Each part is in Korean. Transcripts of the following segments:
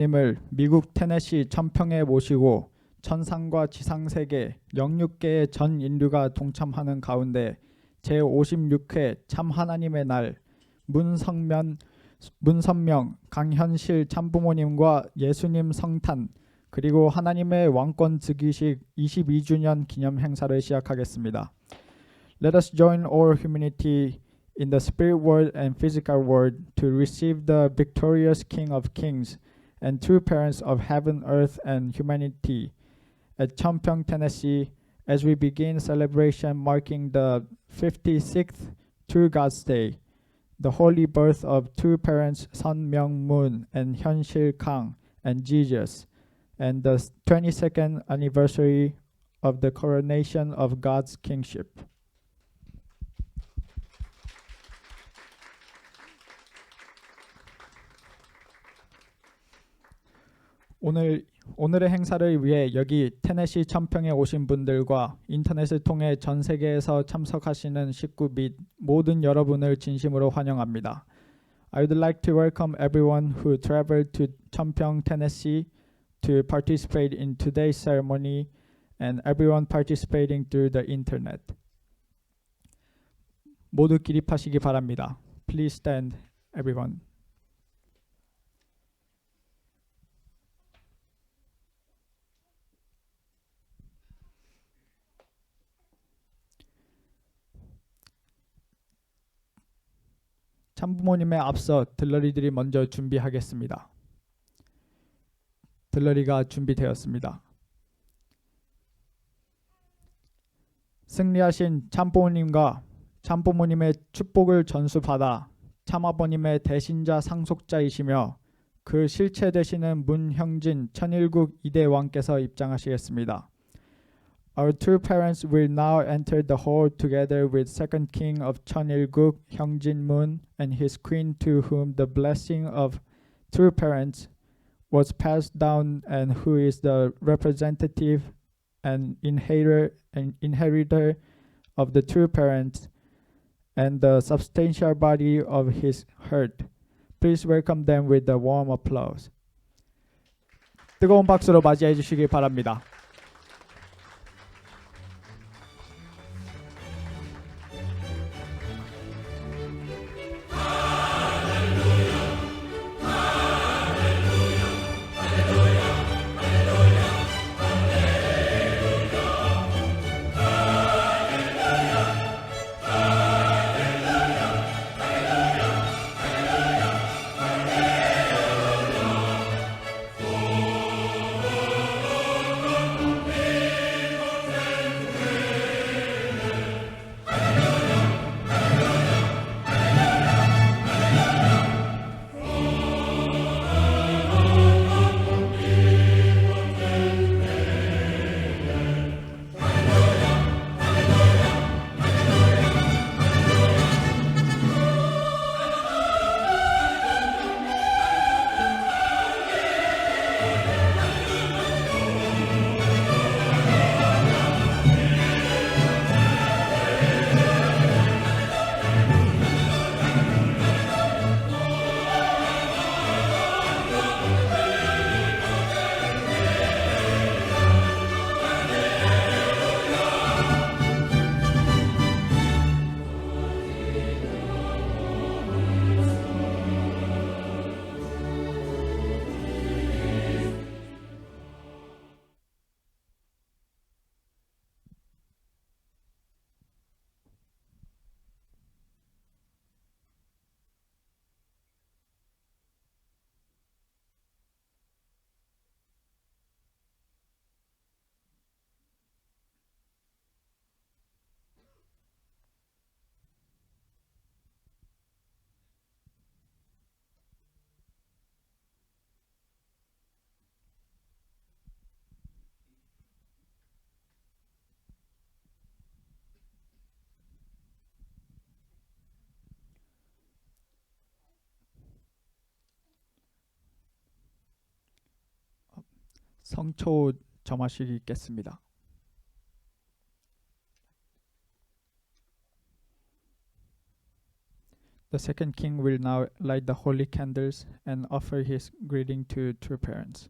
님을 미국 테네시 천평에 모시고 천상과 지상 세계 06개의 전 인류가 동참하는 가운데 제56회 참 하나님의 날 문선명 강현실 참부모님과 예수님 성탄 그리고 하나님의 왕권 즉위식 22주년 기념 행사를 시작하겠습니다. Let us join all humanity in the spirit world and physical world to receive the victorious King of Kings and true parents of heaven, earth, and humanity at Champyeong, Tennessee, as we begin celebration marking the 56th True God's Day, the holy birth of true parents Sun Myung Moon and Hyunsil Kang and Jesus, and the 22nd anniversary of the coronation of God's kingship. 오늘의 행사를 위해 여기 테네시 천평에 오신 분들과 인터넷을 통해 전 세계에서 참석하시는 식구 및 모든 여러분을 진심으로 환영합니다. I would like to welcome everyone who traveled to Cheonpyeong, Tennessee to participate in today's ceremony and everyone participating through the internet. 모두 기립하시기 바랍니다. Please stand, everyone. 참부모님에 앞서 들러리들이 먼저 준비하겠습니다. 들러리가 준비되었습니다. 승리하신 참부모님과 참부모님의 축복을 전수받아 참아버님의 대신자 상속자이시며 그 실체 되시는 문형진 천일국 2대 왕께서 입장하시겠습니다. Our two parents will now enter the hall together with second king of Cheonilguk, Hyungjin Moon, and his queen to whom the blessing of true parents was passed down and who is the representative and inheritor of the true parents and the substantial body of his herd. Please welcome them with a warm applause. 뜨거운 박수로 맞이해 주시기 바랍니다. 성초 점하시겠습니다. The second king will now light the holy candles and offer his greeting to true parents.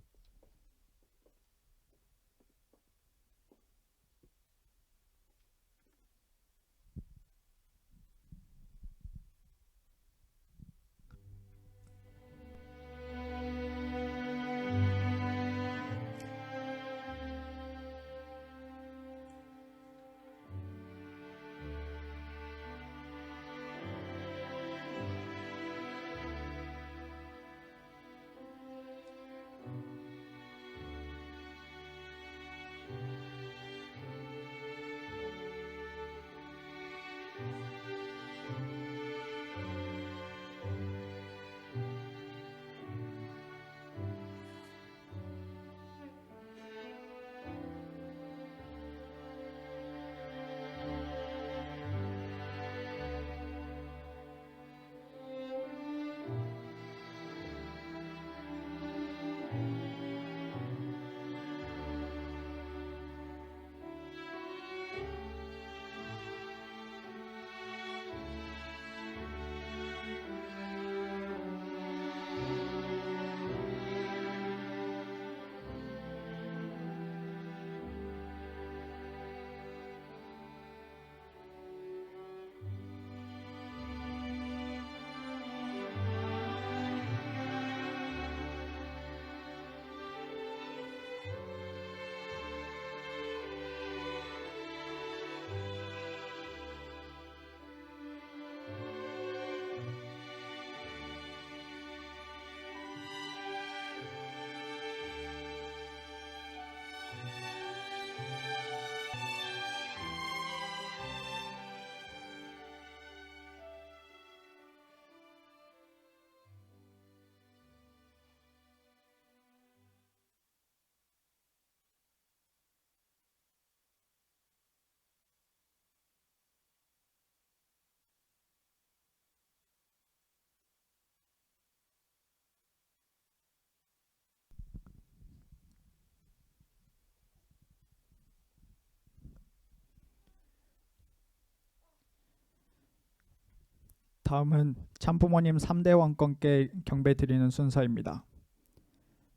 다음은 참부모님 3대 왕권께 경배 드리는 순서입니다.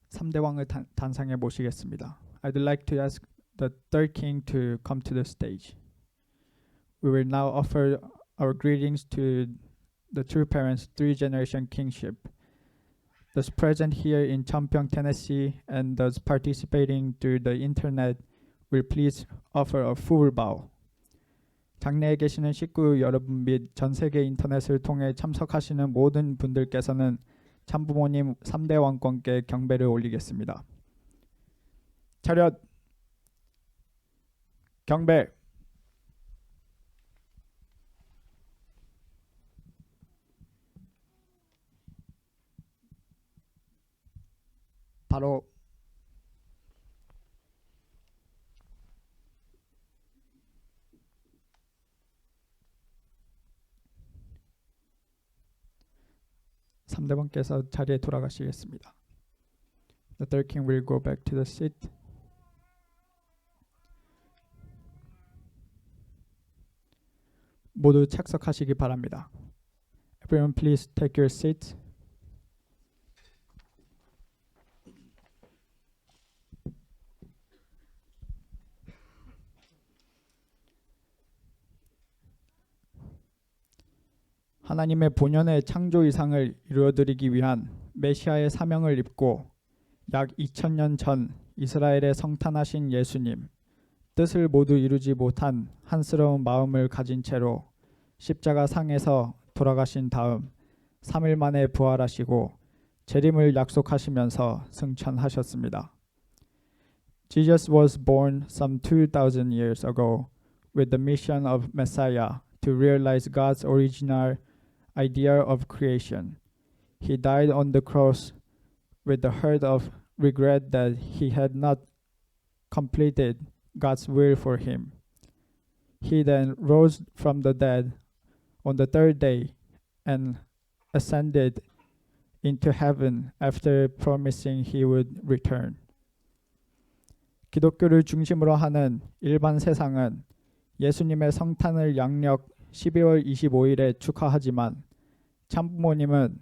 3대 왕을 단상에 모시겠습니다. I'd like to ask the third king to come to the stage. We will now offer our greetings to the true parents' three-generation kingship. Those present here in Champyeong, Tennessee, and those participating through the internet will please offer a full bow. 장내에 계시는 식구 여러분 및 전 세계 인터넷을 통해 참석하시는 모든 분들께서는 참부모님 3대 왕권께 경배를 올리겠습니다. 차렷 경배. 바로 삼대왕께서 자리에 돌아가시겠습니다. The third king will go back to the seat. 모두 착석하시기 바랍니다. Everyone please take your seat. 하나님의 본연의 창조 이상을 이루어드리기 위한 메시아의 사명을 입고 약 2000년 전 이스라엘에 성탄하신 예수님, 뜻을 모두 이루지 못한 한스러운 마음을 가진 채로 십자가 상에서 돌아가신 다음 3일 만에 부활하시고 재림을 약속하시면서 승천하셨습니다. Jesus was born some 2,000 years ago with the mission of Messiah to realize God's original idea of creation. He died on the cross with the hurt of regret that he had not completed God's will for him. He then rose from the dead on the third day and ascended into heaven after promising he would return. 기독교를 중심으로 하는 일반 세상은 예수님의 성탄을 양력 12월 25일에 축하하지만 참부모님은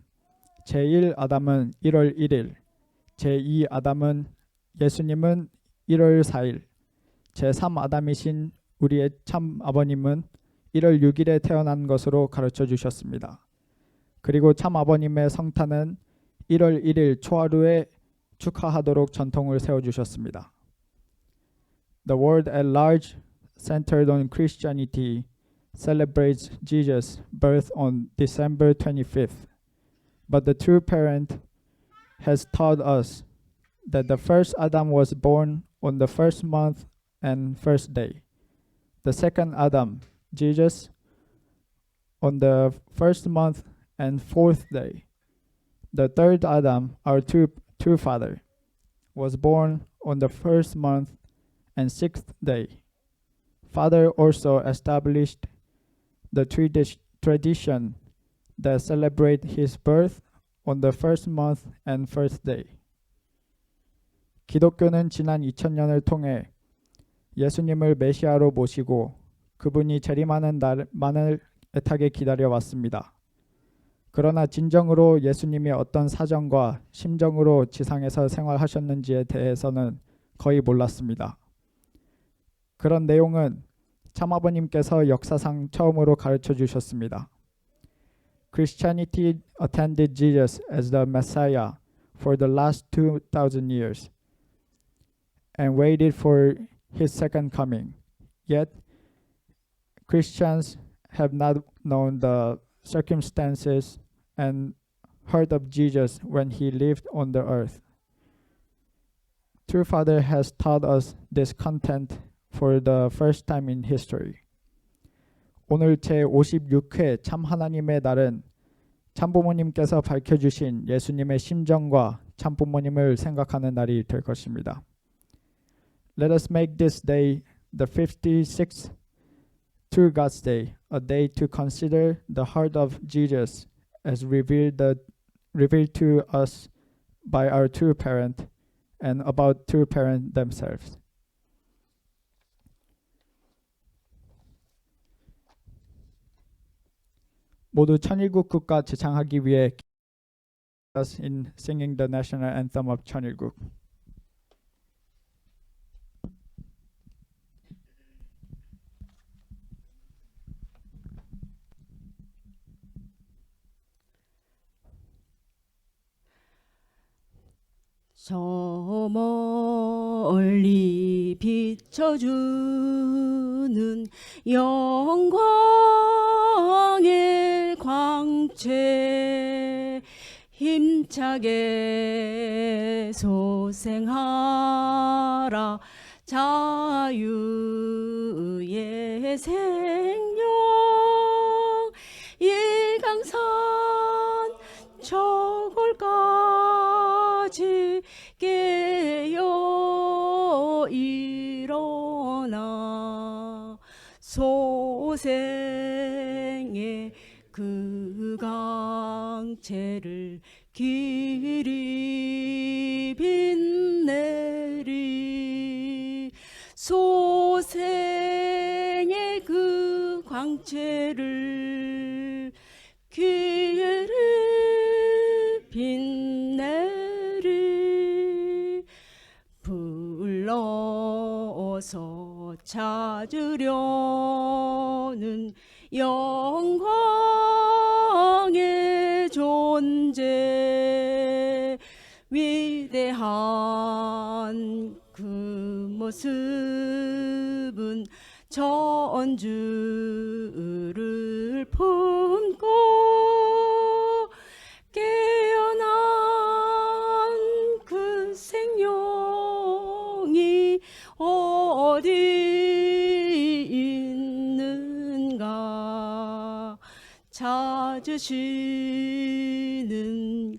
제1 아담은 1월 1일, 제2 아담은 예수님은 1월 4일, 제3 아담이신 우리의 참 아버님은 1월 6일에 태어난 것으로 가르쳐 주셨습니다. 그리고 참 아버님의 성탄은 1월 1일 초하루에 축하하도록 전통을 세워주셨습니다. The world at large, centered on Christianity, celebrates Jesus' birth on December 25th. But the true parent has taught us that the first Adam was born on the first month and first day. The second Adam, Jesus, on the first month and fourth day. The third Adam, our true father, was born on the first month and sixth day. Father also established the tradition that celebrate his birth on the first month and first day. 기독교는 지난 2000년을 통해 예수님을 메시아로 모시고 그분이 재림하는 날만을 애타게 기다려 왔습니다. 그러나 진정으로 예수님이 어떤 사정과 심정으로 지상에서 생활하셨는지에 대해서는 거의 몰랐습니다. 그런 내용은 참아버님께서 역사상 처음으로 가르쳐 주셨습니다. Christianity attended Jesus as the Messiah for the last 2,000 years and waited for his second coming. Yet, Christians have not known the circumstances and heard of Jesus when he lived on the earth. True Father has taught us this content for the first time in history. 오늘 제56회 참 하나님의 날은 참부모님께서 밝혀주신 예수님의 심정과 참부모님을 생각하는 날이 될 것입니다. Let us make this day the 56th True God's Day, a day to consider the heart of Jesus as revealed to us by our true parent and about true parent themselves. 모두 천일국 국가 지창하기 위해 us in singing the national anthem of 천일국. 저 멀리 비춰주는 영광의 광채 힘차게 소생하라 자유의 생명 일강산 저골까지 깨어 일어나 소생의 그 강체를 길이 빛내리 소생의 그 광채를 길이 빛내리 불러서 찾으려는 영광의 존재 위대한 그 모습은 전주를 품고 깨어난 그 생명이 어디 있는가 찾으시는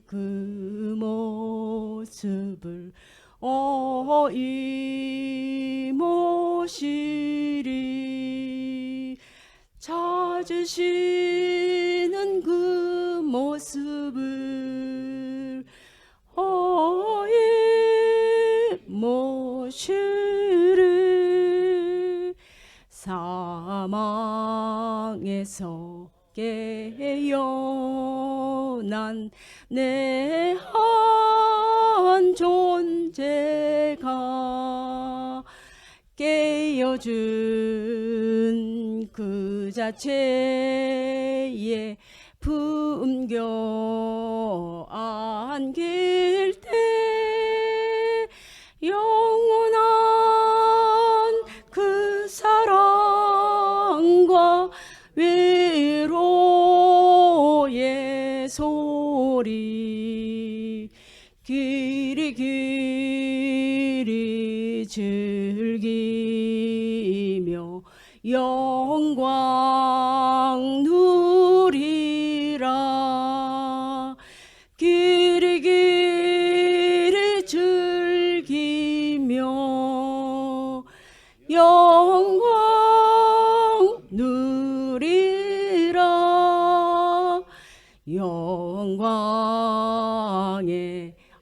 그 모습을 어이 모시리 찾으시는 그 모습을 어이 모시리 사망에서 깨어 난 내 한 존재가 깨어준 그 자체에 품겨 안길 때 영원한 그 사랑과 위로의 소리 길이 길이 즐기며 영광 누리라 길이 길이 즐기며 영광 누리라 영광에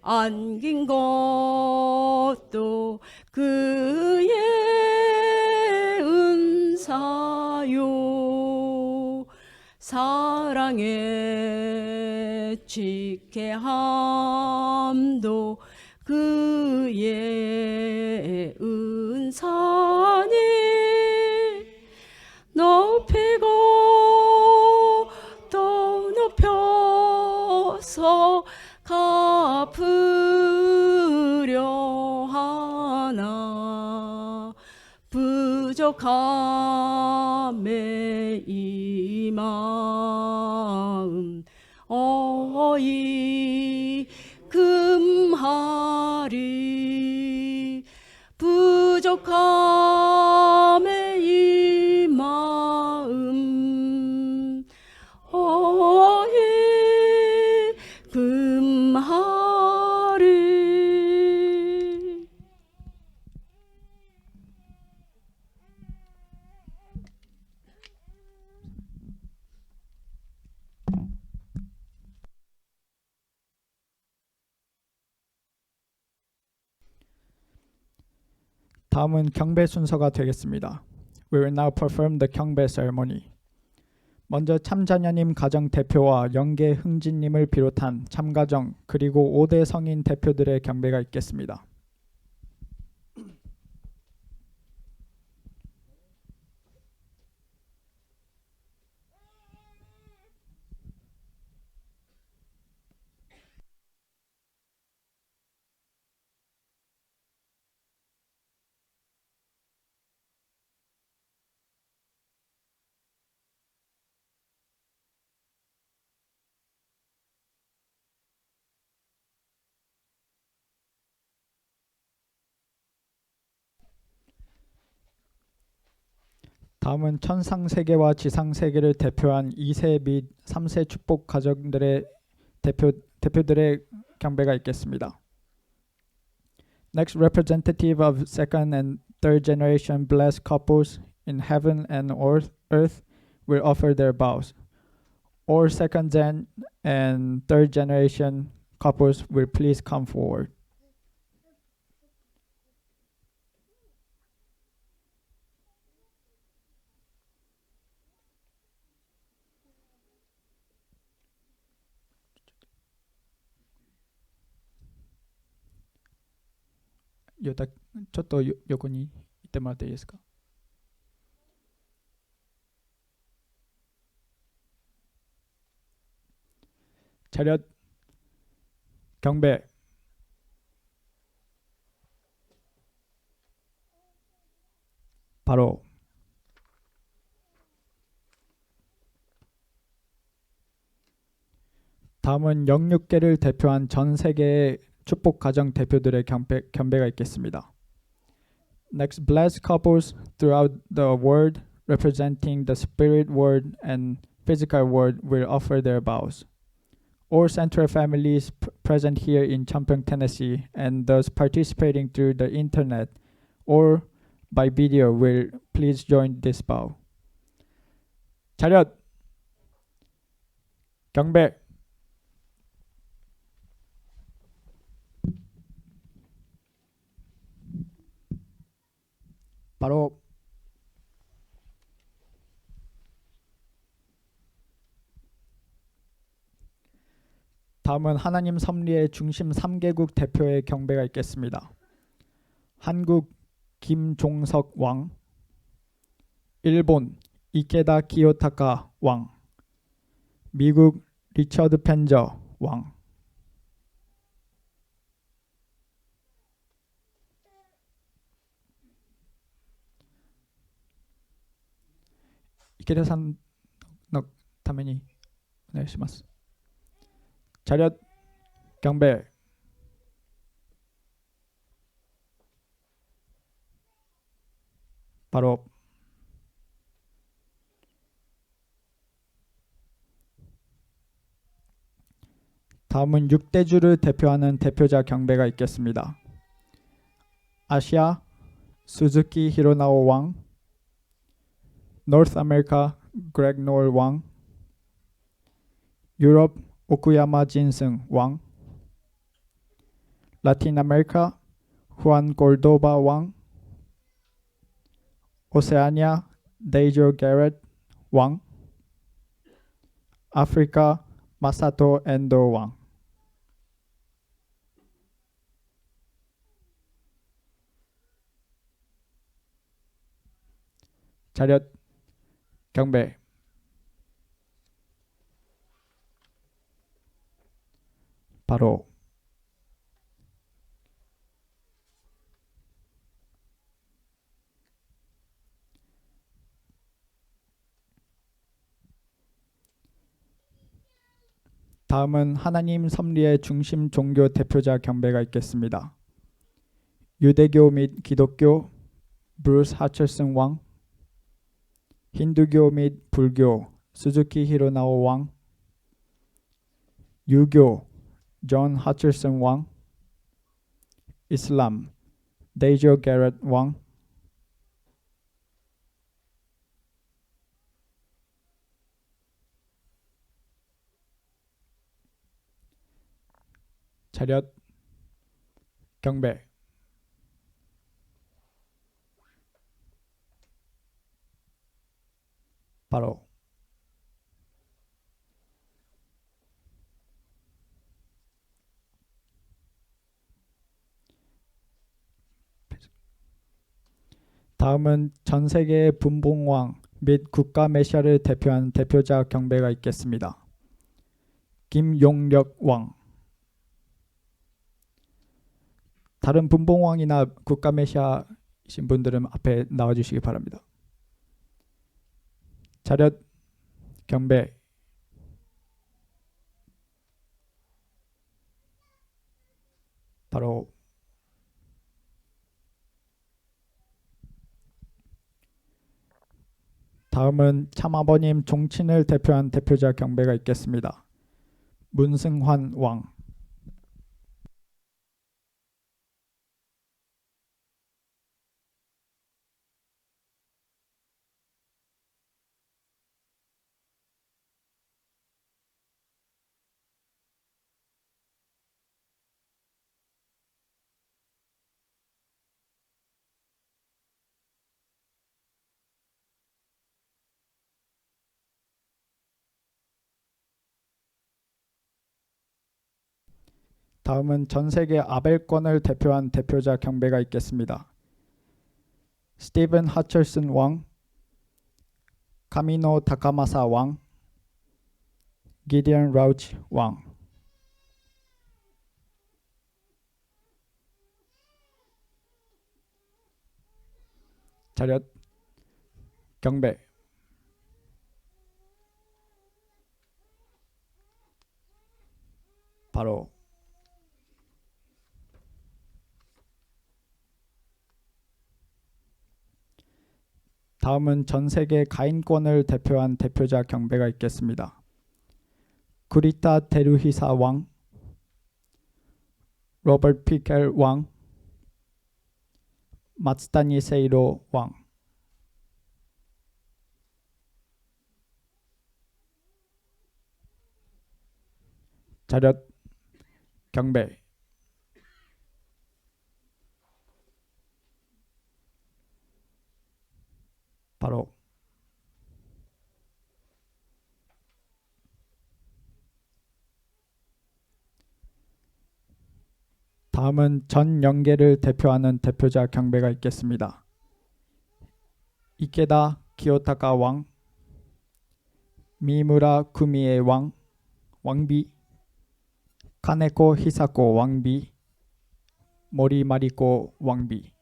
안긴 것도 그의 은사요 사랑의 지혜함도 그의 은사니 높이고 또 높여서 갚으려 하나 부족함에 이 마음 어이 금하리 부족함에 이 마음 어이 금하리 다음은 경배 순서가 되겠습니다. We will now perform the 경배 ceremony. 먼저 참자녀님 가정 대표와 영계 흥진님을 비롯한 참가정 그리고 5대 성인 대표들의 경배가 있겠습니다. 다음은 천상세계와 지상세계를 대표한 2세 및 3세 축복 가정들의 대표들의 경배가 있겠습니다. Next, representative of second and third generation blessed couples in heaven and earth will offer their vows. All second gen and third generation couples will please come forward.ちょっと横に行ってもらっていいですか? 차렷 경배. 바로. 다음은 영육계를 대표한 전 세계의 축복 가정 대표들의 경배가 있겠습니다. Next, blessed couples throughout the world representing the spirit world and physical world will offer their vows. All Central families present here in Champyeong, Tennessee, and those participating through the internet or by video will please join this vow. 차렷 경배. 바로. 다음은 하나님 섭리의 중심 3개국 대표의 경배가 있겠습니다. 한국 김종석 왕, 일본 이케다 기요타카 왕, 미국 리처드 펜저 왕. 이케다さんのためにお願いします。 차렷 경배. 바로 다음은 6대주를 대표하는 대표자 경배가 있겠습니다. 아시아 수즈키 히로나오 왕, 노스 아메리카 그렉 노을 왕, 유럽 오쿠야마 진승 왕, 라틴 아메리카 후안 골도바 왕, 오세아니아 데이저 게렛 왕, 아프리카 마사토 엔도 왕. 차렷 경배. 바로 다음은 하나님 섭리의 중심 종교 대표자 경배가 있겠습니다. 유대교 및 기독교 브루스 하철슨 왕, 힌두교 및 불교 수즈키 히로나오 왕, 유교 존 하철슨 왕, 이슬람 데이저 게렛 왕. 차렷 경배. 바로 다음은 전 세계의 분봉왕 및 국가 메시아를 대표한 대표자 경배가 있겠습니다. 김용력 왕. 다른 분봉왕이나 국가 메시아이신 분들은 앞에 나와주시기 바랍니다. 차렷 경배. 바로 다음은 참아버님 종친을 대표한 대표자 경배가 있겠습니다. 문승환 왕. 다음은 전 세계 아벨권을 대표한 대표자 경배가 있겠습니다. 스티븐 하철슨 왕, 카미노 다카마사 왕, 기디언 라우치 왕. 차렷 경배. 바로 다음은 전 세계 가인권을 대표한 대표자 경배가 있겠습니다. 구리타 테루히사 왕, 로버트 피켈 왕, 마츠다니 세이로 왕. 차렷 경배. 바로 다음은 전 영계를 대표하는 대표자 경배가 있겠습니다. 이케다 기요타카 왕, 미무라 구미에 왕, 왕비, 카네코 히사코 왕비, 모리 마리코 왕비.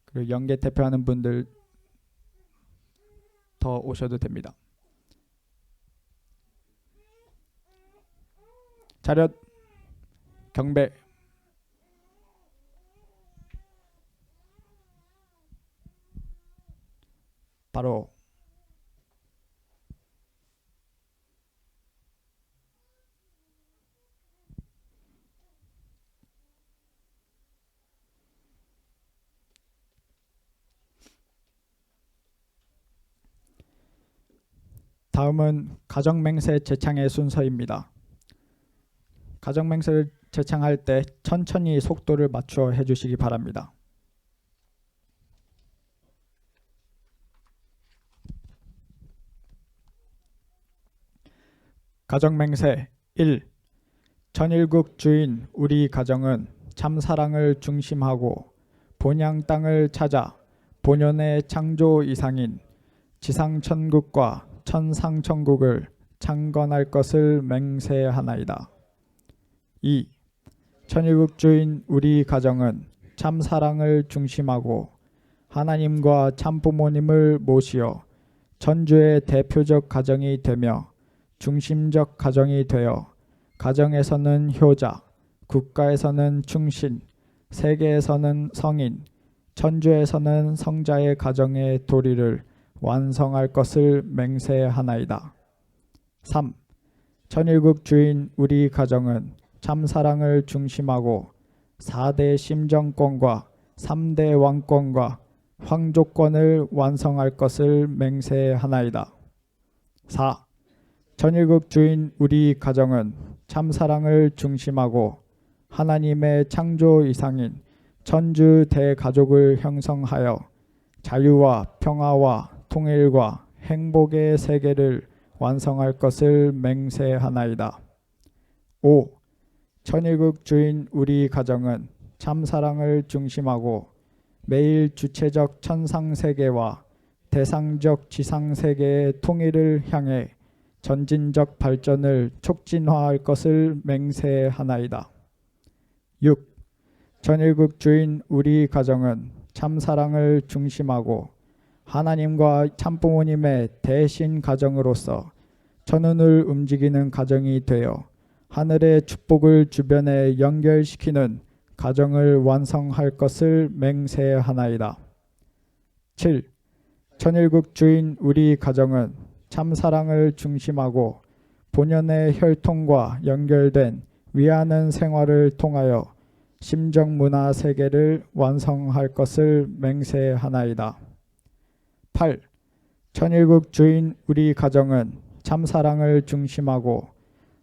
그리고 영계 대표하는 분들 더 오셔도 됩니다. 차렷 경배. 바로 다음은 가정맹세 제창의 순서입니다. 가정맹세를 제창할 때 천천히 속도를 맞춰 해주시기 바랍니다. 가정맹세 1. 천일국 주인 우리 가정은 참사랑을 중심하고 본향 땅을 찾아 본연의 창조 이상인 지상천국과 천상천국을 창건할 것을 맹세하나이다. 2. 천일국 주인 우리 가정은 참사랑을 중심하고 하나님과 참부모님을 모시어 천주의 대표적 가정이 되며 중심적 가정이 되어 가정에서는 효자, 국가에서는 충신, 세계에서는 성인, 천주에서는 성자의 가정의 도리를 완성할 것을 맹세하나이다. 3. 천일국 주인 우리 가정은 참사랑을 중심하고 4대 심정권과 3대 왕권과 황조권을 완성할 것을 맹세하나이다. 4. 천일국 주인 우리 가정은 참사랑을 중심하고 하나님의 창조 이상인 천주 대가족을 형성하여 자유와 평화와 통일과 행복의 세계를 완성할 것을 맹세하나이다. 5. 천일국 주인 우리 가정은 참사랑을 중심하고 매일 주체적 천상세계와 대상적 지상세계의 통일을 향해 전진적 발전을 촉진화할 것을 맹세하나이다. 6. 천일국 주인 우리 가정은 참사랑을 중심하고 하나님과 참부모님의 대신 가정으로서 천운을 움직이는 가정이 되어 하늘의 축복을 주변에 연결시키는 가정을 완성할 것을 맹세하나이다. 7. 천일국 주인 우리 가정은 참사랑을 중심하고 본연의 혈통과 연결된 위하는 생활을 통하여 심정문화 세계를 완성할 것을 맹세하나이다. 8. 천일국 주인 우리 가정은 참사랑을 중심하고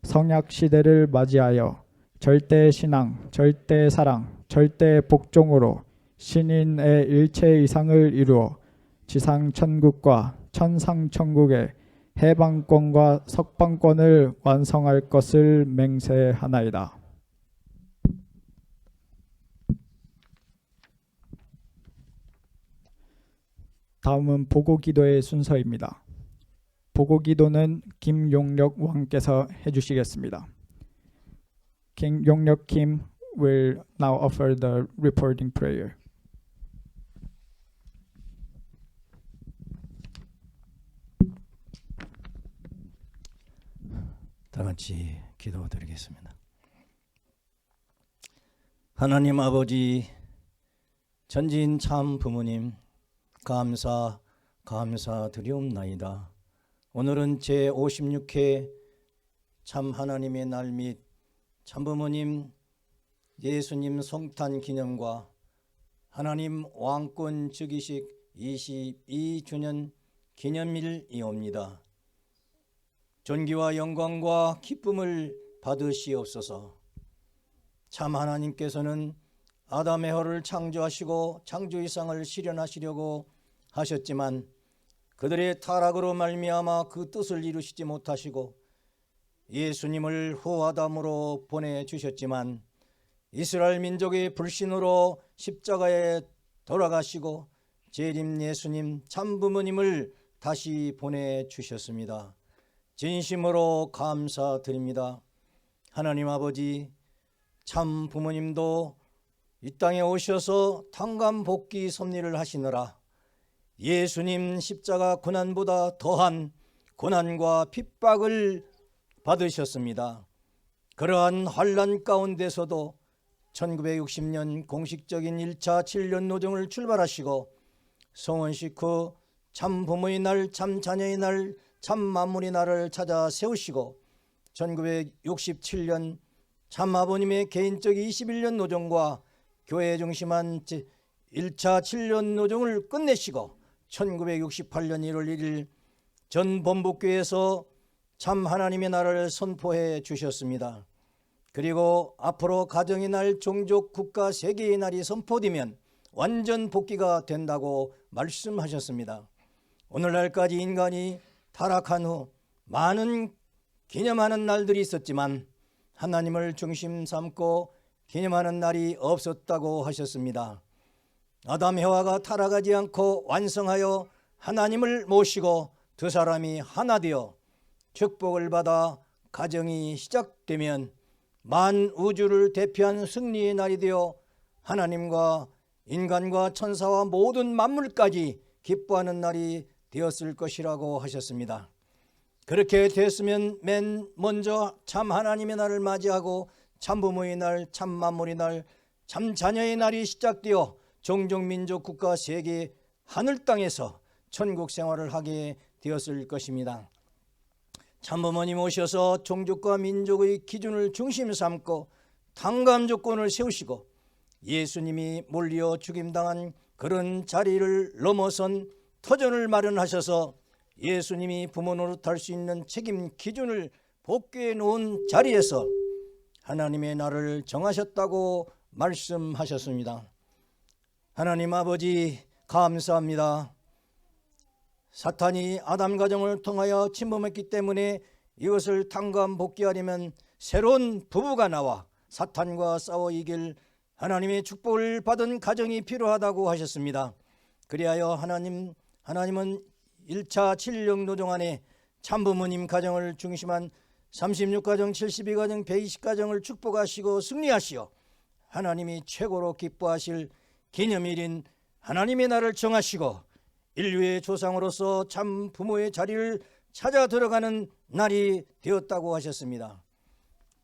성약시대를 맞이하여 절대신앙, 절대사랑, 절대복종으로 신인의 일체 이상을 이루어 지상천국과 천상천국의 해방권과 석방권을 완성할 것을 맹세하나이다. 다음은 보고기도의 순서입니다. 보고기도는 김용력 왕께서 해주시겠습니다. King 용력 Kim will now offer the reporting prayer. 다 같이 기도드리겠습니다. 하나님 아버지, 전지인 참 부모님, 감사드리옵나이다. 오늘은 제56회 참 하나님의 날 및 참부모님 예수님 성탄 기념과 하나님 왕권 즉위식 22주년 기념일이옵니다. 존귀와 영광과 기쁨을 받으시옵소서. 참 하나님께서는 아담의 허를 창조하시고 창조 이상을 실현하시려고 하셨지만 그들의 타락으로 말미암아 그 뜻을 이루시지 못하시고 예수님을 후아담으로 보내주셨지만 이스라엘 민족의 불신으로 십자가에 돌아가시고 재림 예수님 참부모님을 다시 보내주셨습니다. 진심으로 감사드립니다. 하나님 아버지, 참 부모님도 이 땅에 오셔서 탄감복귀 섭리를 하시느라 예수님 십자가 고난보다 더한 고난과 핍박을 받으셨습니다. 그러한 환난 가운데서도 1960년 공식적인 1차 7년 노정을 출발하시고 성원식 후 참부모의 날, 참자녀의 날, 참만물의 날을 찾아 세우시고 1967년 참아버님의 개인적 21년 노정과 교회 중심한 1차 7년 노정을 끝내시고 1968년 1월 1일 전 본부교회에서 참 하나님의 나라를 선포해 주셨습니다. 그리고 앞으로 가정의 날, 종족, 국가, 세계의 날이 선포되면 완전 복귀가 된다고 말씀하셨습니다. 오늘날까지 인간이 타락한 후 많은 기념하는 날들이 있었지만 하나님을 중심 삼고 기념하는 날이 없었다고 하셨습니다. 아담 해와가 타락하지 않고 완성하여 하나님을 모시고 두 사람이 하나 되어 축복을 받아 가정이 시작되면 만 우주를 대표한 승리의 날이 되어 하나님과 인간과 천사와 모든 만물까지 기뻐하는 날이 되었을 것이라고 하셨습니다. 그렇게 됐으면 맨 먼저 참 하나님의 날을 맞이하고 참 부모의 날, 참 만물의 날, 참 자녀의 날이 시작되어 종족, 민족, 국가, 세계, 하늘 땅에서 천국 생활을 하게 되었을 것입니다. 참부모님 오셔서 종족과 민족의 기준을 중심 삼고 탕감 조건을 세우시고 예수님이 몰려 죽임당한 그런 자리를 넘어선 터전을 마련하셔서 예수님이 부모 노릇할 수 있는 책임 기준을 복귀해 놓은 자리에서 하나님의 날을 정하셨다고 말씀하셨습니다. 하나님 아버지 감사합니다. 사탄이 아담 가정을 통하여 침범했기 때문에 이것을 탕감 복귀하려면 새로운 부부가 나와 사탄과 싸워 이길 하나님의 축복을 받은 가정이 필요하다고 하셨습니다. 그리하여 하나님은 1차 7년 노정 안에 참부모님 가정을 중심한 36가정, 72가정, 120가정을 축복하시고 승리하시어 하나님이 최고로 기뻐하실 기념일인 하나님의 날을 정하시고 인류의 조상으로서 참 부모의 자리를 찾아 들어가는 날이 되었다고 하셨습니다.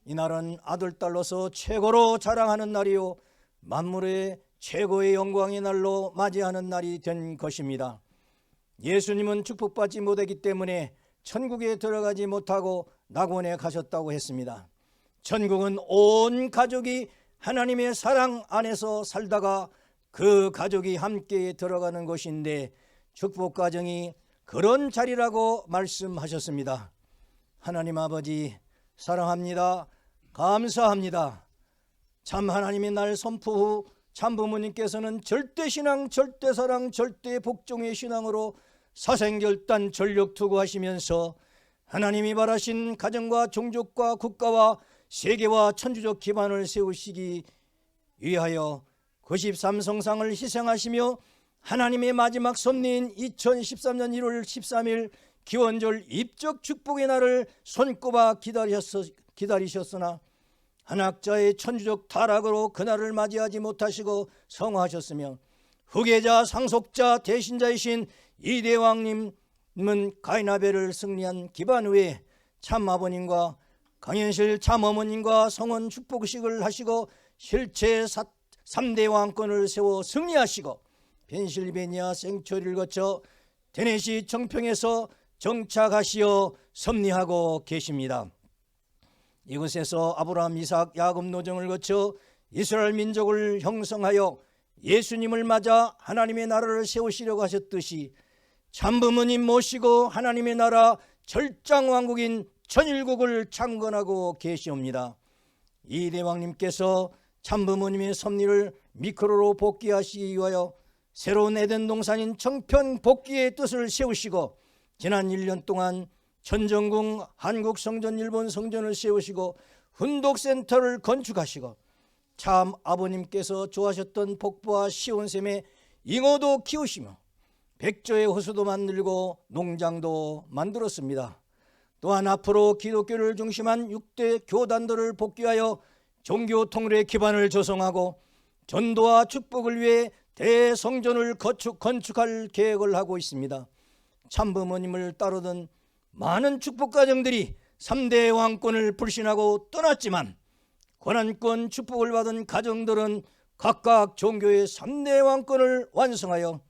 이 날은 아들, 딸로서 최고로 자랑하는 날이요 만물의 최고의 영광의 날로 맞이하는 날이 된 것입니다. 예수님은 축복받지 못했기 때문에 천국에 들어가지 못하고 낙원에 가셨다고 했습니다. 천국은 온 가족이 하나님의 사랑 안에서 살다가 그 가족이 함께 들어가는 곳인데 축복 가정이 그런 자리라고 말씀하셨습니다. 하나님 아버지 사랑합니다. 감사합니다. 참 하나님의 날 선포 후 참부모님께서는 절대신앙, 절대사랑, 절대복종의 신앙으로 사생결단 전력 투구하시면서 하나님이 바라신 가정과 종족과 국가와 세계와 천주적 기반을 세우시기 위하여 93성상을 희생하시며 하나님의 마지막 섭리인 2013년 1월 13일 기원절 입적 축복의 날을 손꼽아 기다리셨으나 한학자의 천주적 타락으로 그날을 맞이하지 못하시고 성화하셨으며 후계자 상속자 대신자이신 이대왕님은 가인아벨을 승리한 기반 후에 참아버님과 강현실 참어머님과 성원 축복식을 하시고 실체 3대 왕권을 세워 승리하시고 펜실베니아 생초리를 거쳐 테네시 정평에서 정착하시어 섭리하고 계십니다. 이곳에서 아브라함, 이삭, 야곱 노정을 거쳐 이스라엘 민족을 형성하여 예수님을 맞아 하나님의 나라를 세우시려고 하셨듯이 참부모님 모시고 하나님의 나라 절장왕국인 천일국을 창건하고 계시옵니다. 이 대왕님께서 참부모님의 섭리를 미크로로 복귀하시기 위하여 새로운 에덴 동산인 정편 복귀의 뜻을 세우시고 지난 1년 동안 천정궁 한국 성전 일본 성전을 세우시고 훈독센터를 건축하시고 참 아버님께서 좋아하셨던 복부와 시온샘에 잉어도 키우시며 백조의 호수도 만들고 농장도 만들었습니다. 또한 앞으로 기독교를 중심한 6대 교단들을 복귀하여 종교 통일의 기반을 조성하고 전도와 축복을 위해 대성전을 건축할 계획을 하고 있습니다. 참부모님을 따르던 많은 축복가정들이 3대 왕권을 불신하고 떠났지만 권한권 축복을 받은 가정들은 각각 종교의 3대 왕권을 완성하여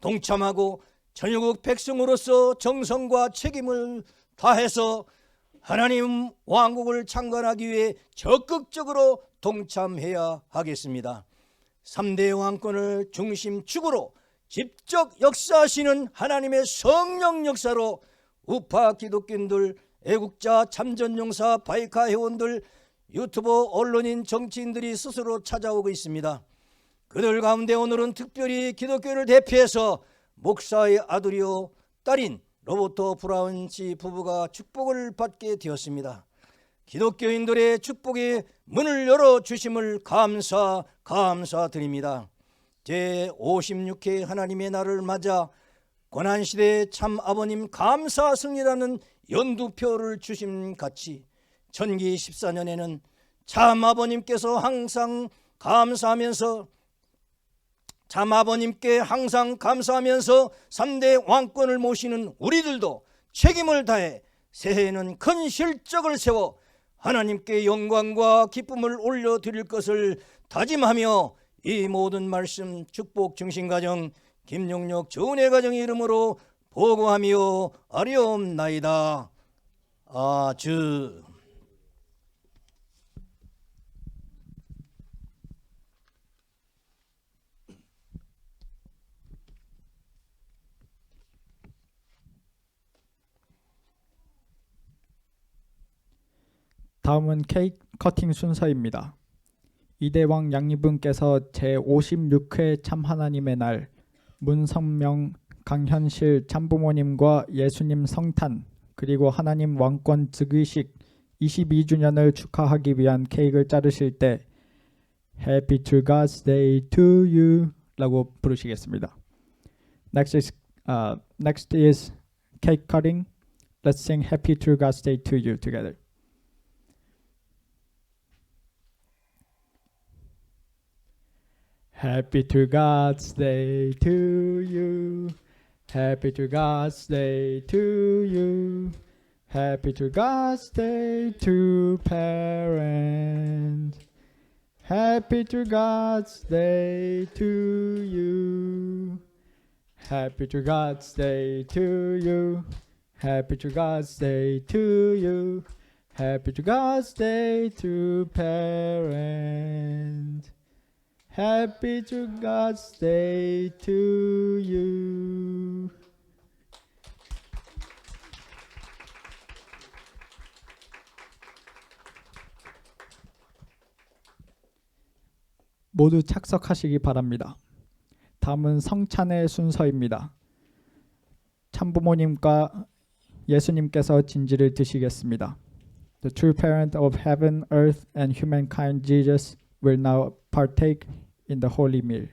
동참하고 전국 백성으로서 정성과 책임을 다해서 하나님 왕국을 창건하기 위해 적극적으로 동참해야 하겠습니다. 3대 왕권을 중심축으로 직접 역사하시는 하나님의 성령 역사로 우파 기독교인들, 애국자, 참전용사, 바이카 회원들, 유튜버, 언론인, 정치인들이 스스로 찾아오고 있습니다. 그들 가운데 오늘은 특별히 기독교를 대표해서 목사의 아들이요 딸인 로버트 브라운 씨 부부가 축복을 받게 되었습니다. 기독교인들의 축복의 문을 열어주심을 감사드립니다. 제56회 하나님의 날을 맞아 고난시대의 참 아버님 감사승이라는 연두표를 주심같이 천기 14년에는 참 아버님께서 항상 감사하면서 참아버님께 항상 감사하면서 3대 왕권을 모시는 우리들도 책임을 다해 새해에는 큰 실적을 세워 하나님께 영광과 기쁨을 올려드릴 것을 다짐하며 이 모든 말씀 축복 중심가정 김용력 조은혜 가정의 이름으로 보고하며 아뢰옵나이다. 아주. 다음은 케이크 커팅 순서입니다. 이대왕 양리분께서 제56회 참하나님의 날 문성명 강현실 참부모님과 예수님 성탄 그리고 하나님 왕권 즉위식 22주년을 축하하기 위한 케이크를 자르실 때 Happy to God's Day to you 라고 부르시겠습니다. Next is cake cutting. Let's sing Happy to God's Day to you together. Happy to God's Day to you. Happy to God's Day to you. Happy to God's Day to parents. Happy to God's Day to you. Happy to God's Day to you. Happy to God's Day to you. Happy to God's Day to parents. Happy to God's Day to you. 모두 착석하시기 바랍니다. 다음은 성찬의 순서입니다. 참부모님과 예수님께서 진지를 드시겠습니다. The true parent of heaven, earth, and humankind, Jesus, will now partake in the holy meal.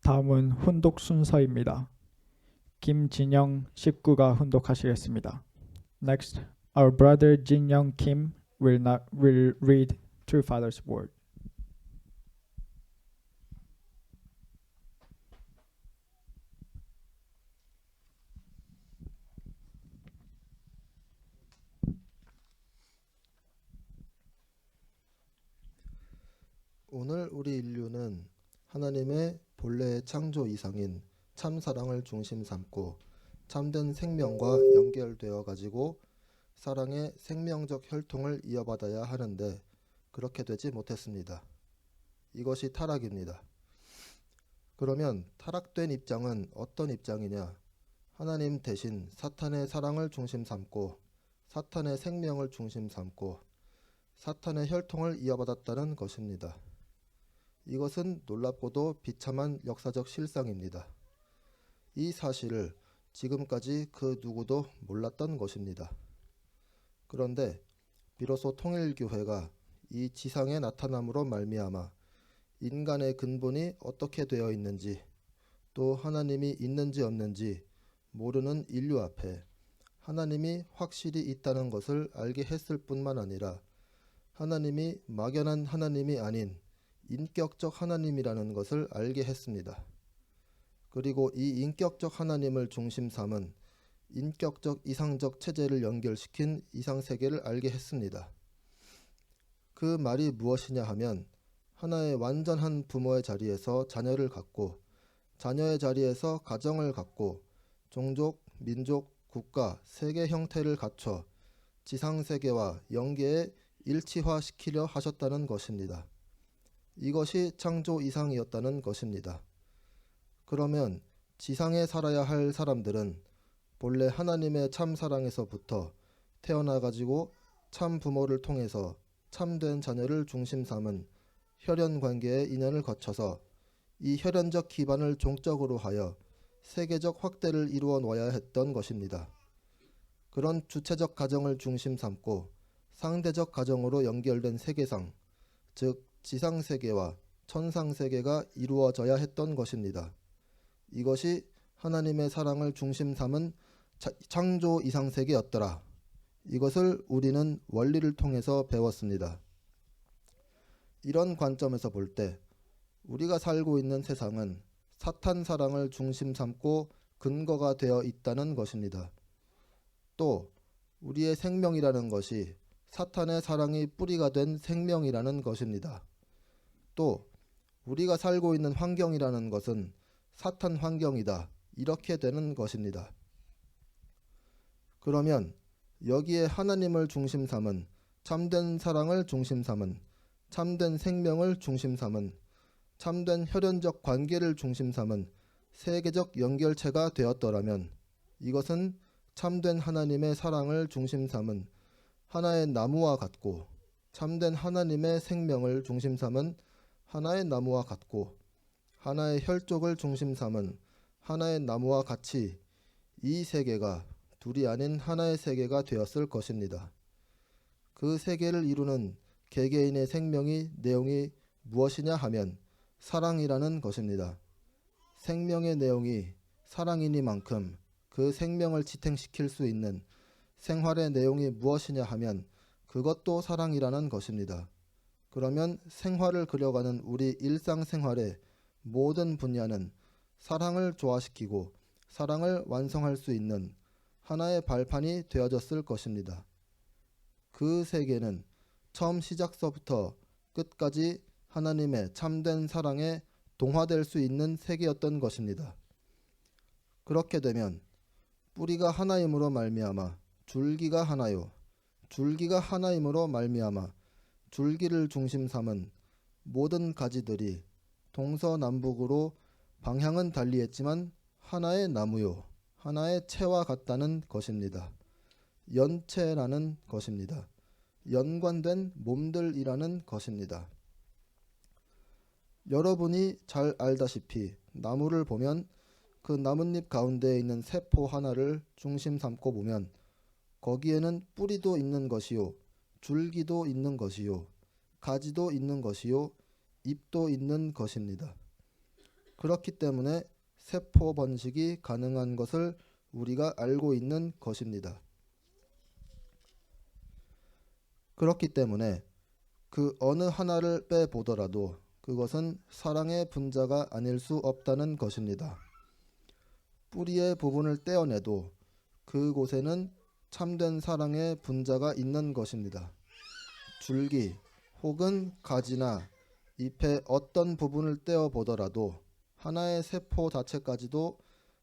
다음은 훈독 순서입니다. 김진영 식구가 훈독하시겠습니다. Next, our brother Jin Young Kim will read True Father's Word. 오늘 우리 인류는 하나님의 본래의 창조 이상인 참 사랑을 중심 삼고 참된 생명과 연결되어 가지고 사랑의 생명적 혈통을 이어받아야 하는데 그렇게 되지 못했습니다. 이것이 타락입니다. 그러면 타락된 입장은 어떤 입장이냐? 하나님 대신 사탄의 사랑을 중심 삼고 사탄의 생명을 중심 삼고 사탄의 혈통을 이어받았다는 것입니다. 이것은 놀랍고도 비참한 역사적 실상입니다. 이 사실을 지금까지 그 누구도 몰랐던 것입니다. 그런데 비로소 통일교회가 이 지상에 나타남으로 말미암아 인간의 근본이 어떻게 되어 있는지 또 하나님이 있는지 없는지 모르는 인류 앞에 하나님이 확실히 있다는 것을 알게 했을 뿐만 아니라 하나님이 막연한 하나님이 아닌 인격적 하나님이라는 것을 알게 했습니다. 그리고 이 인격적 하나님을 중심 삼은 인격적 이상적 체제를 연결시킨 이상세계를 알게 했습니다. 그 말이 무엇이냐 하면 하나의 완전한 부모의 자리에서 자녀를 갖고 자녀의 자리에서 가정을 갖고 종족, 민족, 국가, 세계 형태를 갖춰 지상세계와 영계에 일치화시키려 하셨다는 것입니다. 이것이 창조 이상이었다는 것입니다. 그러면 지상에 살아야 할 사람들은 본래 하나님의 참 사랑에서부터 태어나 가지고 참 부모를 통해서 참된 자녀를 중심 삼은 혈연 관계의 인연을 거쳐서 이 혈연적 기반을 종적으로 하여 세계적 확대를 이루어 놓아야 했던 것입니다. 그런 주체적 가정을 중심 삼고 상대적 가정으로 연결된 세계상, 즉 지상세계와 천상세계가 이루어져야 했던 것입니다. 이것이 하나님의 사랑을 중심 삼은 창조 이상세계였더라. 이것을 우리는 원리를 통해서 배웠습니다. 이런 관점에서 볼 때 우리가 살고 있는 세상은 사탄 사랑을 중심 삼고 근거가 되어 있다는 것입니다. 또 우리의 생명이라는 것이 사탄의 사랑이 뿌리가 된 생명이라는 것입니다. 또 우리가 살고 있는 환경이라는 것은 사탄 환경이다. 이렇게 되는 것입니다. 그러면 여기에 하나님을 중심 삼은 참된 사랑을 중심 삼은 참된 생명을 중심 삼은 참된 혈연적 관계를 중심 삼은 세계적 연결체가 되었더라면 이것은 참된 하나님의 사랑을 중심 삼은 하나의 나무와 같고 참된 하나님의 생명을 중심 삼은 하나의 나무와 같고 하나의 혈족을 중심 삼은 하나의 나무와 같이 이 세계가 둘이 아닌 하나의 세계가 되었을 것입니다. 그 세계를 이루는 개개인의 생명이 내용이 무엇이냐 하면 사랑이라는 것입니다. 생명의 내용이 사랑이니만큼 그 생명을 지탱시킬 수 있는 생활의 내용이 무엇이냐 하면 그것도 사랑이라는 것입니다. 그러면 생활을 그려가는 우리 일상생활의 모든 분야는 사랑을 조화시키고 사랑을 완성할 수 있는 하나의 발판이 되어졌을 것입니다. 그 세계는 처음 시작서부터 끝까지 하나님의 참된 사랑에 동화될 수 있는 세계였던 것입니다. 그렇게 되면 뿌리가 하나임으로 말미암아 줄기가 하나요. 줄기가 하나임으로 말미암아 줄기를 중심 삼은 모든 가지들이 동서남북으로 방향은 달리했지만 하나의 나무요. 하나의 채와 같다는 것입니다. 연체라는 것입니다. 연관된 몸들이라는 것입니다. 여러분이 잘 알다시피 나무를 보면 그 나뭇잎 가운데에 있는 세포 하나를 중심 삼고 보면 거기에는 뿌리도 있는 것이요, 줄기도 있는 것이요, 가지도 있는 것이요, 잎도 있는 것입니다. 그렇기 때문에 세포 번식이 가능한 것을 우리가 알고 있는 것입니다. 그렇기 때문에 그 어느 하나를 빼보더라도 그것은 사랑의 분자가 아닐 수 없다는 것입니다. 뿌리의 부분을 떼어내도 그곳에는 참된 사랑의 분자가 있는 것입니다. 줄기 혹은 가지나 잎의 어떤 부분을 떼어보더라도 하나의 세포 자체까지도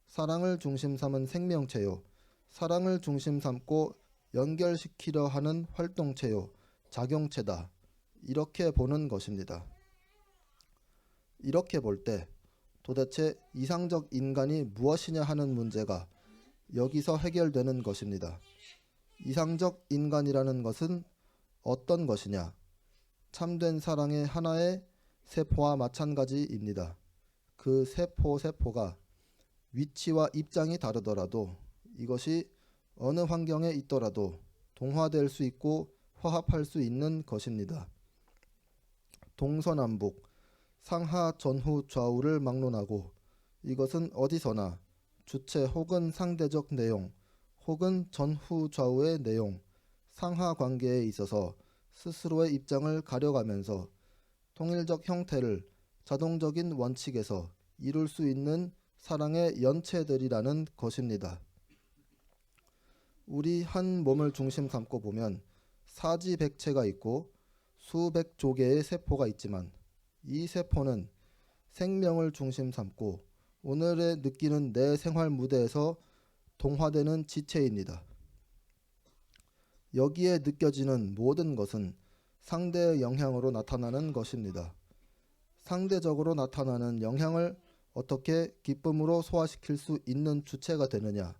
사랑을 중심 삼은 생명체요, 사랑을 중심 삼고 연결시키려 하는 활동체요, 작용체다. 이렇게 보는 것입니다. 이렇게 볼 때 도대체 이상적 인간이 무엇이냐 하는 문제가 여기서 해결되는 것입니다. 이상적 인간이라는 것은 어떤 것이냐? 참된 사랑의 하나의 세포와 마찬가지입니다. 그 세포가 위치와 입장이 다르더라도 이것이 어느 환경에 있더라도 동화될 수 있고 화합할 수 있는 것입니다. 동서남북, 상하 전후 좌우를 막론하고 이것은 어디서나 주체 혹은 상대적 내용 혹은 전후 좌우의 내용, 상하 관계에 있어서 스스로의 입장을 가려가면서 통일적 형태를 자동적인 원칙에서 이룰 수 있는 사랑의 연체들이라는 것입니다. 우리 한 몸을 중심 삼고 보면 사지백체가 있고 수백 조개의 세포가 있지만 이 세포는 생명을 중심 삼고 오늘의 느끼는 내 생활 무대에서 동화되는 지체입니다. 여기에 느껴지는 모든 것은 상대의 영향으로 나타나는 것입니다. 상대적으로 나타나는 영향을 어떻게 기쁨으로 소화시킬 수 있는 주체가 되느냐,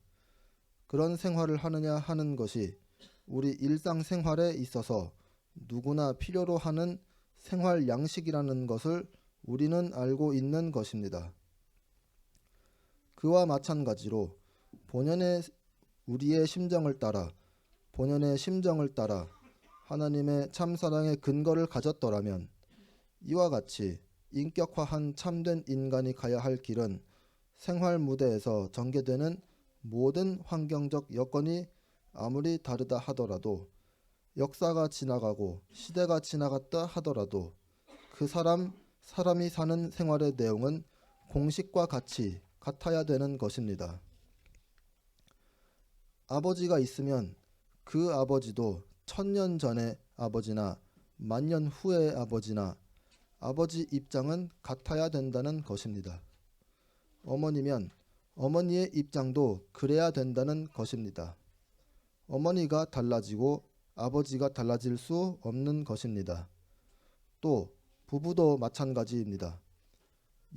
그런 생활을 하느냐 하는 것이 우리 일상생활에 있어서 누구나 필요로 하는 생활 양식이라는 것을 우리는 알고 있는 것입니다. 그와 마찬가지로 우리의 심정을 따라 본연의 심정을 따라 하나님의 참사랑의 근거를 가졌더라면 이와 같이 인격화한 참된 인간이 가야 할 길은 생활 무대에서 전개되는 모든 환경적 여건이 아무리 다르다 하더라도 역사가 지나가고 시대가 지나갔다 하더라도 그 사람이 사는 생활의 내용은 공식과 같이 같아야 되는 것입니다. 아버지가 있으면 그 아버지도 1000년 전의 아버지나 만년 후의 아버지나 아버지 입장은 같아야 된다는 것입니다. 어머니면 어머니의 입장도 그래야 된다는 것입니다. 어머니가 달라지고 아버지가 달라질 수 없는 것입니다. 또 부부도 마찬가지입니다.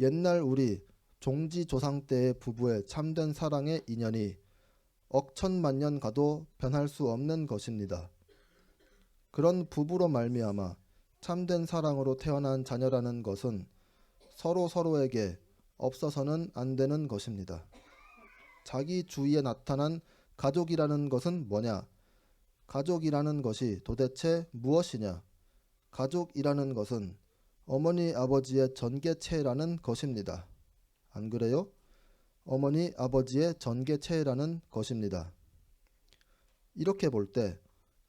옛날 우리 종지조상 때의 부부의 참된 사랑의 인연이 억천만년 가도 변할 수 없는 것입니다. 그런 부부로 말미암아 참된 사랑으로 태어난 자녀라는 것은 서로에게 없어서는 안 되는 것입니다. 자기 주위에 나타난 가족이라는 것은 뭐냐? 가족이라는 것이 도대체 무엇이냐? 가족이라는 것은 어머니 아버지의 전개체라는 것입니다. 안 그래요? 어머니 아버지의 전개체라는 것입니다. 이렇게 볼 때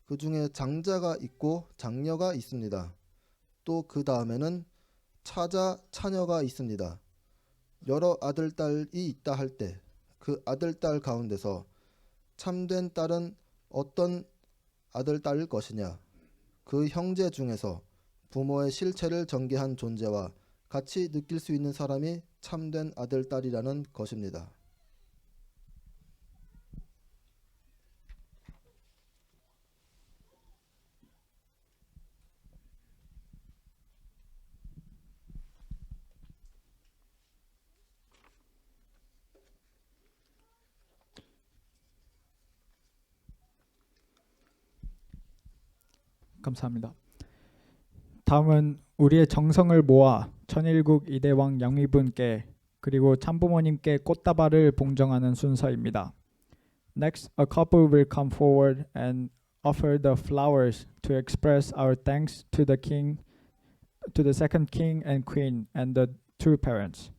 그 중에 장자가 있고 장녀가 있습니다. 또 그 다음에는 차자, 차녀가 있습니다. 여러 아들, 딸이 있다 할 때 그 아들, 딸 가운데서 참된 딸은 어떤 아들, 딸일 것이냐? 그 형제 중에서 부모의 실체를 전개한 존재와 같이 느낄 수 있는 사람이 참된 아들, 딸이라는 것입니다. 감사합니다. 다음은 우리의 정성을 모아 천일국 이대왕 양위분께 그리고 참부모님께 꽃다발을 봉정하는 순서입니다. Next, a couple will come forward and offer the flowers to express our thanks to the king, to the second king and queen, and the two parents.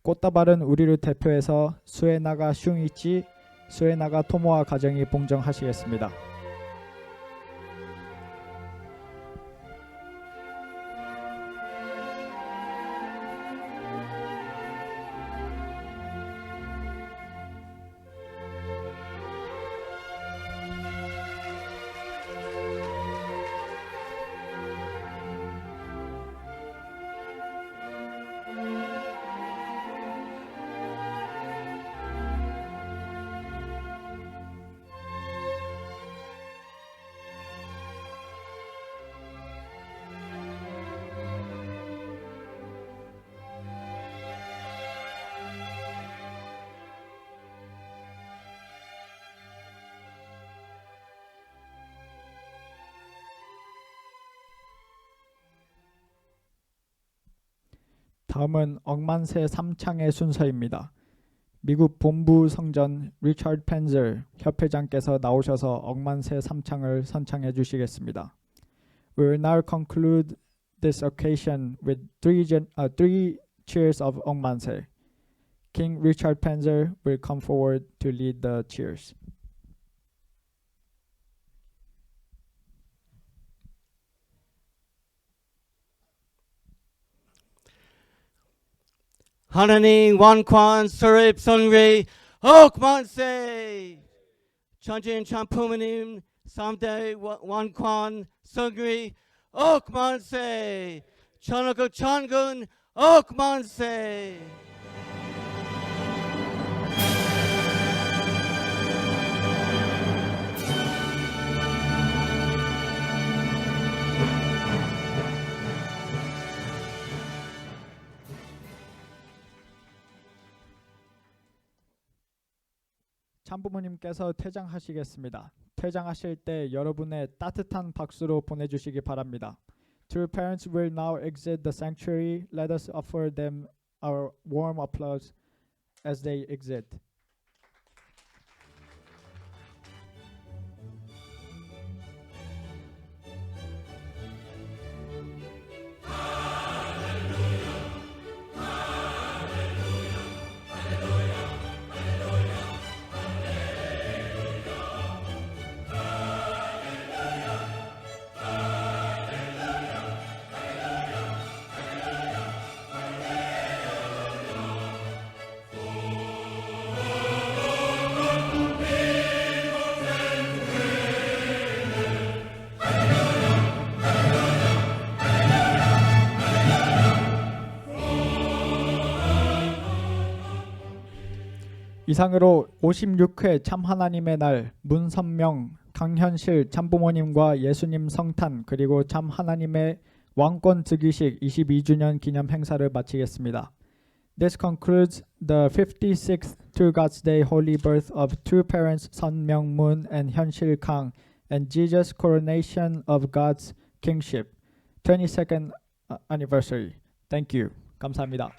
꽃다발은 우리를 대표해서 수에나가 슝이치, 수에나가 토모아 가정이 봉정하시겠습니다. 다음은 억만세 3창의 순서입니다. 미국 본부 성전 리처드 펜zer 협회장께서 나오셔서 억만세 3창을 선창해 주시겠습니다. We will now conclude this occasion with three cheers of 억만세. King Richard Penzer will come forward to lead the cheers. 하나님 완관 서립 성리 억만세 천진 참부모님 3대 완관 성리 억만세 천하국 천군 억만세. 참부모님께서 퇴장하시겠습니다. 퇴장하실 때 여러분의 따뜻한 박수로 보내주시기 바랍니다. True parents will now exit the sanctuary. Let us offer them our warm applause as they exit. 이상으로 56회 참하나님의 날 문선명, 강현실 참부모님과 예수님 성탄 그리고 참하나님의 왕권 즉위식 22주년 기념 행사를 마치겠습니다. This concludes the 56th To God's Day Holy Birth of True Parents 선명 Moon and 현실 강 and Jesus Coronation of God's Kingship 22nd Anniversary. Thank you. 감사합니다.